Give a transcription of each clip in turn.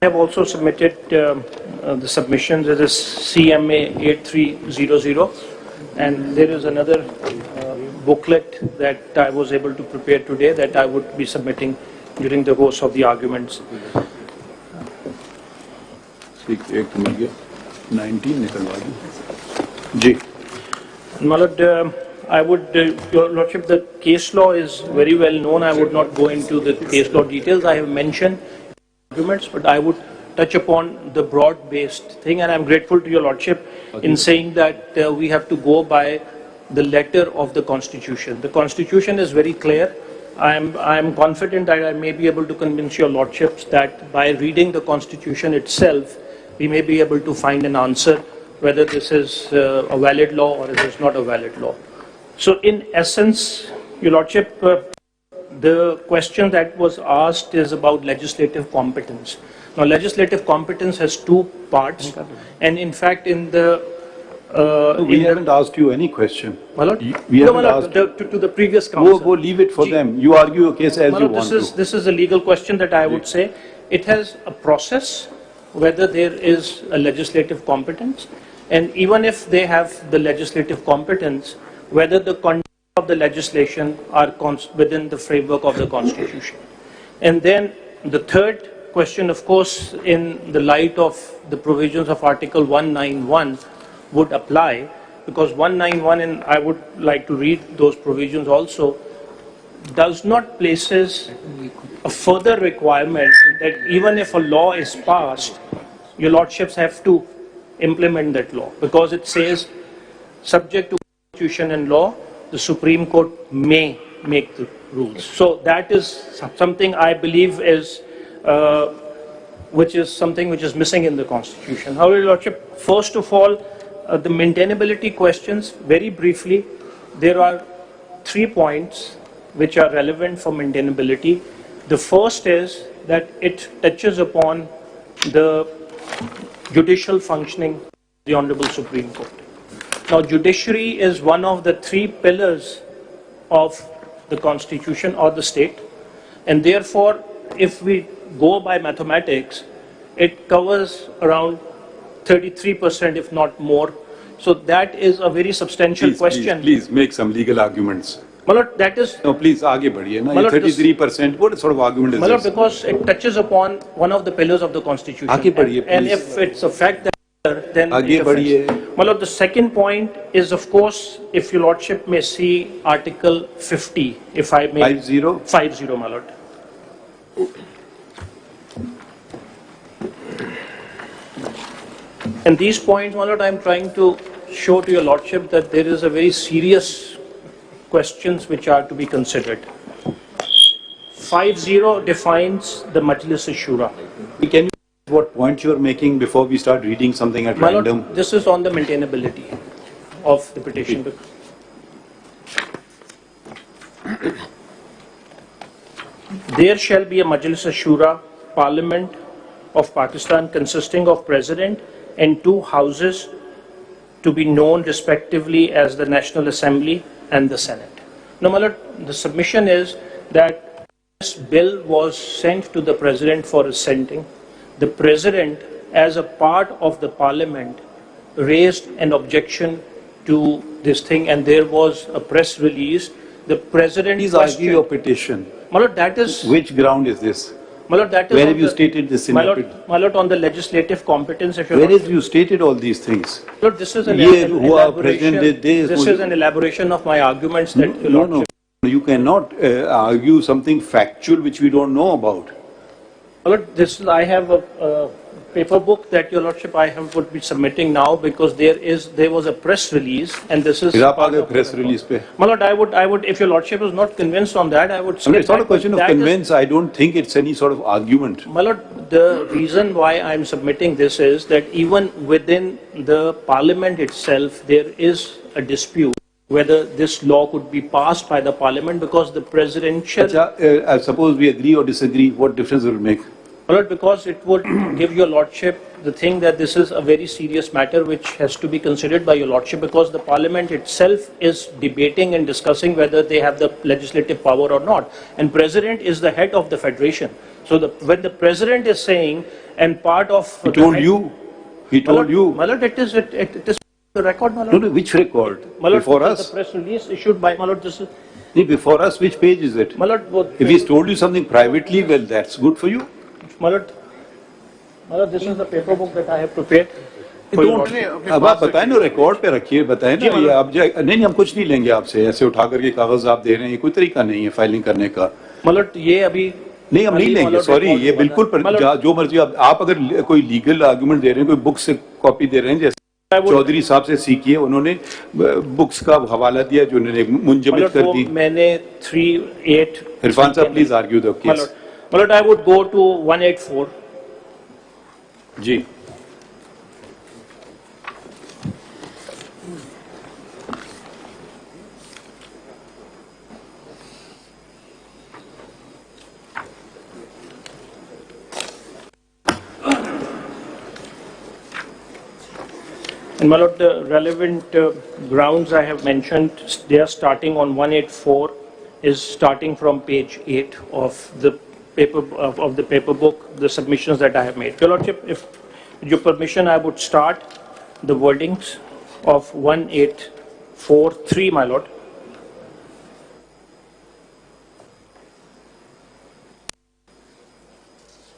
I have also submitted the submissions. It is CMA 8300, and there is another booklet that I was able to prepare today that I would be submitting during the course of the arguments. 19 निकलवा दी जी। Malad, I would, Your Lordship, the case law is very well known. I would not go into the case law details. I have mentioned arguments, but I would touch upon the broad-based thing, and I'm grateful to Your Lordship in saying that we have to go by the letter of the Constitution. The Constitution is very clear. I am confident that I may be able to convince Your Lordships that by reading the Constitution itself, we may be able to find an answer whether this is a valid law or it is not a valid law. So in essence, Your Lordship, the question that was asked is about legislative competence. Now, legislative competence has two parts, and in fact, in the we haven't asked you any question. We haven't asked to the previous council. Go leave it for them. You argue your case as you want to. This is a legal question that I would say. It has a process, whether there is a legislative competence, and even if they have the legislative competence, whether the content of the legislation are within the framework of the Constitution. And then the third question, of course, in the light of the provisions of Article 191 would apply, because 191, and I would like to read those provisions also, does not places a further requirement that even if a law is passed, Your Lordships have to implement that law, because it says, subject to Constitution and law, the Supreme Court may make the rules. So that is something I believe is, which is missing in the Constitution. However, Your Lordship, first of all, the maintainability questions, very briefly, there are 3 points which are relevant for maintainability. The first is that it touches upon the judicial functioning of the Honorable Supreme Court. Now, judiciary is one of the 3 pillars of the Constitution or the state, and therefore, if we go by mathematics, it covers around 33%, if not more. So that is a very substantial question. Please make some legal arguments. Malad, that is... No, please, aage badhiye na. 33%, what sort of argument is Malad, this? because it touches upon one of the pillars of the Constitution. And if it's a fact that then Malad, the second point is, of course, if Your Lordship may see Article 50, if I may... 50, Malad. And these points, Malad, I am trying to show to Your Lordship that there is a very serious questions which are to be considered. 50 defines the Majlis-e-Shura. Can you what point you are making before we start reading something at random? This is on the maintainability of the petition. There shall be a Majlis-e-Shura, Parliament of Pakistan, consisting of President and 2 houses, to be known respectively as the National Assembly and the Senate. Now, Malad, the submission is that this bill was sent to the President for assenting. The President, as a part of the Parliament, raised an objection to this thing, and there was a press release. The President... Please argue your petition. Malad, that is... Which ground is this? Malad, that is... Where have you stated this in Malad, on the legislative competence... Where have you stated all these things? Malad, this is an elaboration of my arguments that... No, you cannot argue something factual which we don't know about. Malad, I have a paper book that Your Lordship would be submitting now, because there was a press release, and this is press release. Malad, I would, if Your Lordship is not convinced on that, I would say it's not a question of convince. I don't think it's any sort of argument. Malad, the reason why I'm submitting this is that even within the Parliament itself, there is a dispute whether this law could be passed by the Parliament, because the presidential... Suppose we agree or disagree, what difference will it make? My Lord, because it would give your Lordship the thing that this is a very serious matter which has to be considered by your Lordship, because the Parliament itself is debating and discussing whether they have the legislative power or not. And President is the head of the Federation. So when the President is saying, and part of... He told you. He told you. My Lord, it is the record, my Lord. No, no, which record? My Lord, Before this us? is the press release issued by, my Lord, this is... Before us, which page is it? My Lord, If he's told you something privately, well, that's good for you. My Lord, this is the paper book that I have prepared. अब आप बताएं ना, record पे रखिए, बताएं ना, ये आप नहीं हम कुछ नहीं लेंगे आपसे, ऐसे उठा करके कागज आप दे रहे हैं, ये कोई तरीका नहीं है फाइलिंग करने का। मतलब ये अभी नहीं, हम नहीं लेंगे, सॉरी, ये बिल्कुल जो मर्जी आप अगर कोई लीगल आर्गुमेंट दे रहे हैं, कोई बुक से कॉपी दे रहे हैं, जैसे चौधरी साहब से सीखिए, उन्होंने बुक्स का हवाला दिया जो उन्होंने मुंजमद कर दी। मैंने 3-8 Irfan sahab please argue the case. मतलब I would go to 184. जी। And my Lord, the relevant grounds I have mentioned, they are starting on 184, is starting from page 8 of the paper of the paper book, the submissions that I have made. Your Lordship, if with your permission, I would start the wordings of 1843, my Lord.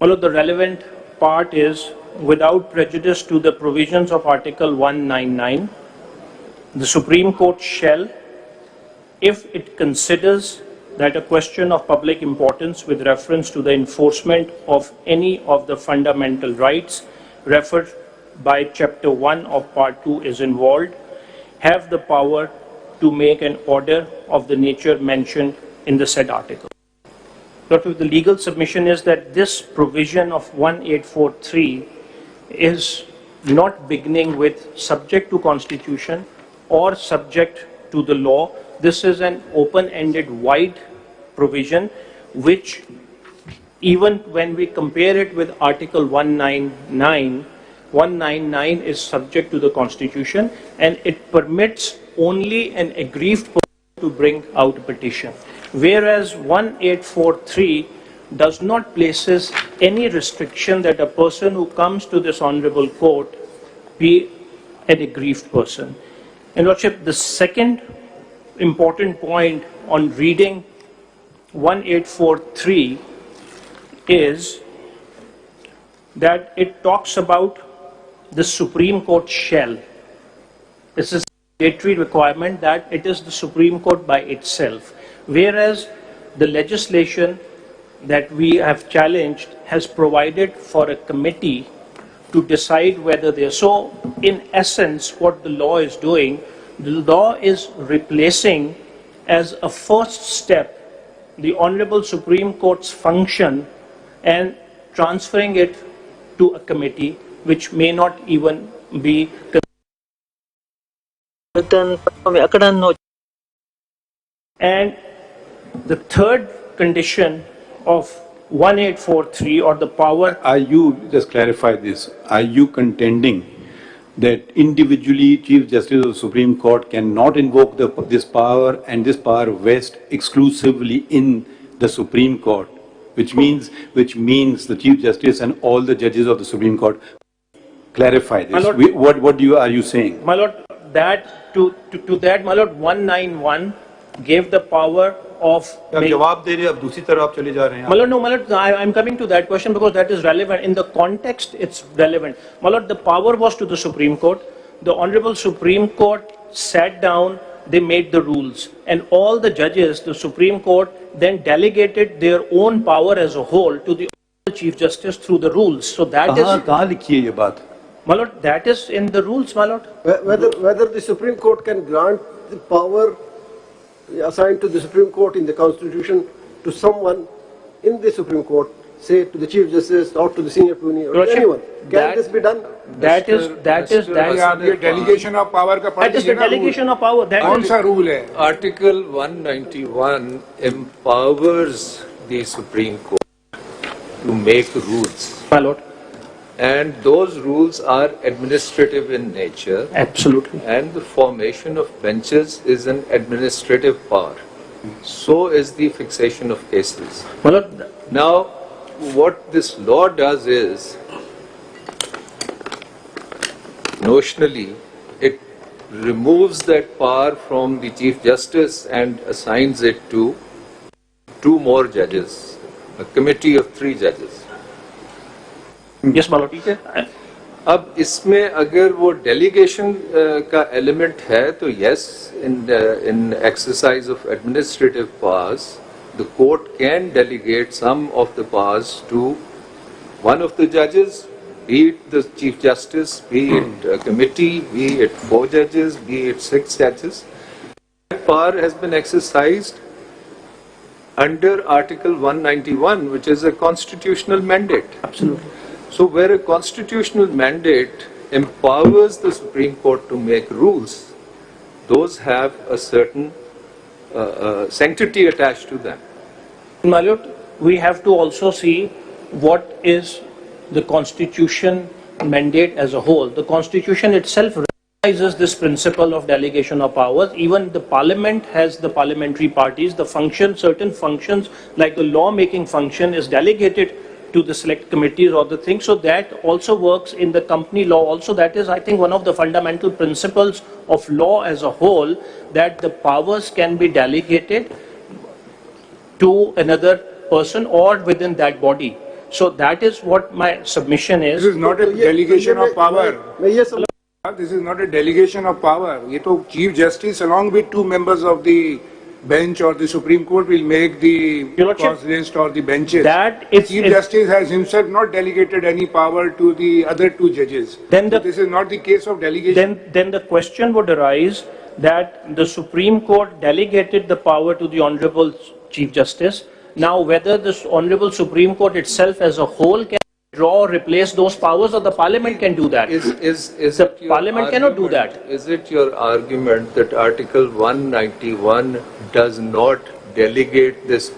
My Lord, the relevant part is, without prejudice to the provisions of Article 199, the Supreme Court shall, if it considers that a question of public importance with reference to the enforcement of any of the fundamental rights referred by Chapter 1 of Part 2 is involved, have the power to make an order of the nature mentioned in the said article. The legal submission is that this provision of 1843 is not beginning with subject to Constitution or subject to the law. This is an open-ended, wide provision which, even when we compare it with Article 199, 199 is subject to the Constitution and it permits only an aggrieved person to bring out a petition. Whereas 1843 does not places any restriction that a person who comes to this honorable court be an aggrieved person. And Lordship, the second important point on reading 1843 is that it talks about the Supreme Court shall. This is a mandatory requirement that it is the Supreme Court by itself. Whereas the legislation that we have challenged has provided for a committee to decide whether they are. So, in essence, what the law is doing, the law is replacing as a first step the Honorable Supreme Court's function and transferring it to a committee which may not even be. And the third condition of 1843 or the power. Are you, just clarify this, are you contending that individually Chief Justice of the Supreme Court cannot invoke this power and this power vests exclusively in the Supreme Court, which means the Chief Justice and all the judges of the Supreme Court? Clarify this. Lord, what are you saying? My Lord, that to that, my Lord, 191 gave the power of. आप जवाब दे रहे हैं, अब दूसरी तरफ आप चले जा रहे हैं. My Lord, no, my Lord, I'm coming to that question because that is relevant. In the context, it's relevant. My Lord, the power was to the Supreme Court. The Honorable Supreme Court sat down, they made the rules. And all the judges, the Supreme Court, then delegated their own power as a whole to the Chief Justice through the rules. So that is. कहाँ लिखी है ये बात? My Lord, that is in the rules, my Lord. Whether the Supreme Court can grant the power assigned to the Supreme Court in the Constitution to someone in the Supreme Court, say to the Chief Justice or to the senior attorney or anyone. Can this be done? That is delegation of power का that is the delegation of power. That कौन is सा rule है? Article 191 empowers the Supreme Court to make rules. My lord. And those rules are administrative in nature. Absolutely. And the formation of benches is an administrative power. So is the fixation of cases. My lord. Now, what this law does is, notionally, it removes that power from the Chief Justice and assigns it to 2 more judges, a committee of 3 judges. Yes, my lord. अब इसमें अगर वो delegation का element है तो yes, in exercise of administrative powers, the court can delegate some of the powers to one of the judges, be it the Chief Justice, be it a committee, be it 4 judges, be it 6 judges. That power has been exercised under Article 191, which is a constitutional mandate. Absolutely. So where a constitutional mandate empowers the Supreme Court to make rules, those have a certain sanctity attached to them. My lord, we have to also see what is the constitution mandate as a whole. The constitution itself recognizes this principle of delegation of powers. Even the parliament has the parliamentary parties. The function, certain functions like the law-making function is delegated to the select committees or the thing. So that also works in the company law also. That is, I think, one of the fundamental principles of law as a whole, that the powers can be delegated to another person or within that body. So that is what my submission is. This is not a delegation of power. Yes, This is not a delegation of power. ये तो Chief Justice along with 2 members of the bench or the Supreme Court will make the cause list or the benches. That is, Chief Justice has himself not delegated any power to the other 2 judges. Then so this is not the case of delegation. Then the question would arise that the Supreme Court delegated the power to the Honorable Chief Justice. Now, whether this Honorable Supreme Court itself as a whole can draw or replace those powers, or the Parliament can do that. The Parliament cannot do that. Is it your argument that Article 191 does not delegate this